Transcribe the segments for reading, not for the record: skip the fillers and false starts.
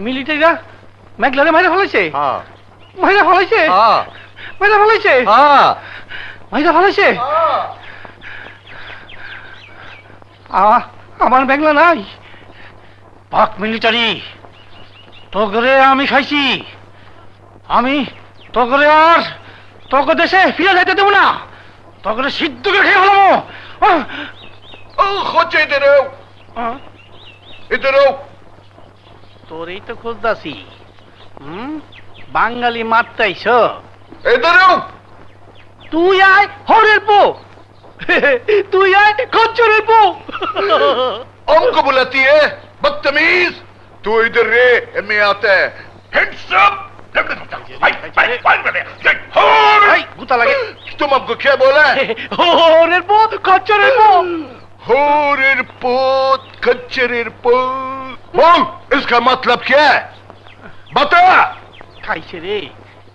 মিলিটারিরা মেঘলারে মাইরা ফেলাইছে। হ্যাঁ মাইরা ফেলাইছে। হ্যাঁ মাইরা ফেলাইছে। হ্যাঁ মাইরা ফেলাইছে। আমার মেঘলা নাই। পাক মিলিটারি তোকে আমি খাইছি। আমি তোকে আর তোকে দেশে ফিরে যাইতে দেবো না। তোকে সিদ্ধ করে খেয়ে ফেলাবো। खोचे इधर आओ তোরই তো খুঁজতাছি। বাঙালি মারতাইছ। इधर आओ তুই আয় হরের পো। তুই আয় খচ্চরের পো। हमको बुलाती है बदतमीज तू इधर रे मैं आता है Hands up! গুতা লাগে। तुम हमको क्या बोला है হরের পো খচ্চরের পো। होरेर पोत खच्चरेर पोत बोल इसका मतलब क्या है बता খাইছে রে।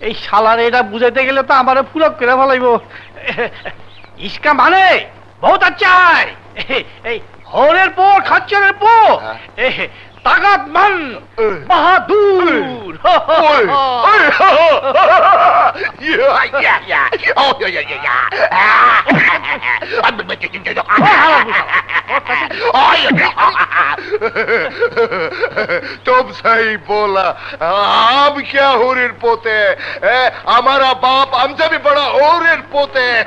এই শালারে এটা বুঝাইতে গেলে তো আমারে ফুলক করে ফেলাইব। ইসকা মানে বহুত আচ্ছা है। এই হরের পো খচ্চরের পো তাকাতমান বাহাদুর। तुम सही बोला हम क्या होरेर पोते हैं हमारा बाप हमसे भी बड़ा होरेर पोते हैं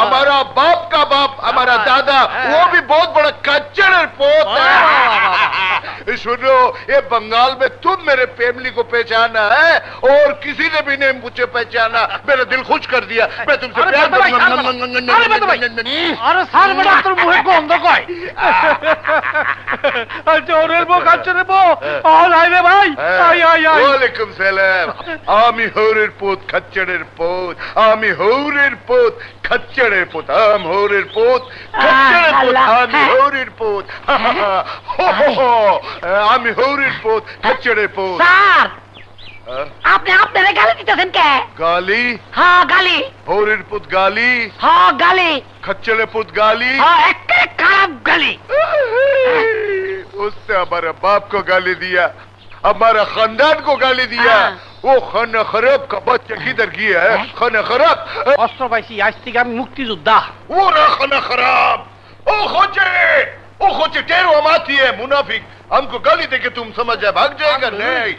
हमारा बाप का बाप हमारा दादा वो भी बहुत बड़ा कच्चर पोत है सुनो ये बंगाल में तुम मेरे फैमिली को पहचाना है और किसी ने भी नहीं मुझे पहचाना मेरा दिल खुश कर दिया मैं तुमसे प्यार আরে স্যার বেটা তোর মুখে গন্ধ কয়। জোরের বো কাচ্চরের বো অল আই রে ভাই। আই আই আই ওয়ালাইকুম সালাম আমি হৌরের পোত খচ্চরের পোত আমি হৌরের পোত খচ্চরের পোত আম হৌরের পোত খচ্চরের পোত আমি হৌরের পোত আমি হৌরের পোত খচ্চরের পোত স্যার আপনি আপনারে গালি দিতেছেন কে? গালি হ্যাঁ গালি। হৌরের পোত গালি হ্যাঁ গালি। खच्चरे पुत गाली হ্যাঁ একেবারে খারাপ गाली। उसने हमारे बाप को गाली दिया हमारा खानदान को गाली दिया वो खाना खराब का बच्चा किधर गया है खाना खराब অস্ত্র পাইছি আজ থেকে আমি মুক্তিযোদ্ধা। वो रहा खाना खराब ओ खोचे टेरो माती है मुनाफिक हमको गाली देके तुम समझ जाए भाग जाएगा नहीं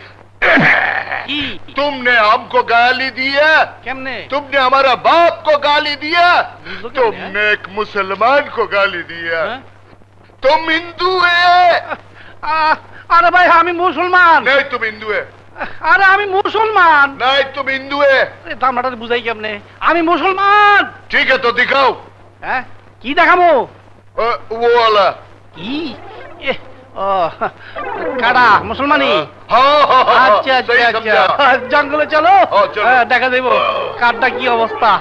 কি तुमने हमको गाली दिया কেমনে? तुमने हमारा बाप को गाली दिया हिंदू क्या तुमने एक मुसलमान को गाली दिया হ্যাঁ? तुम हिंदू है আরে ভাই আমি মুসলমান। नहीं तुम हिंदू है আরে আমি মুসলমান। नहीं तुम हिंदू है দামটা বুঝাই কেমনে? আমি মুসলমান। ठीक है तो दिखाओ হ্যাঁ কি দেখাবো? वो वाला কি ও কাড়া মুসলমানি। हाँ हाँ हाँ আচ্ছা सही আচ্ছা समझा আচ্ছা জঙ্গলে চলো हाँ, चलो। দেখা দেবো কারটা কি অবস্থা।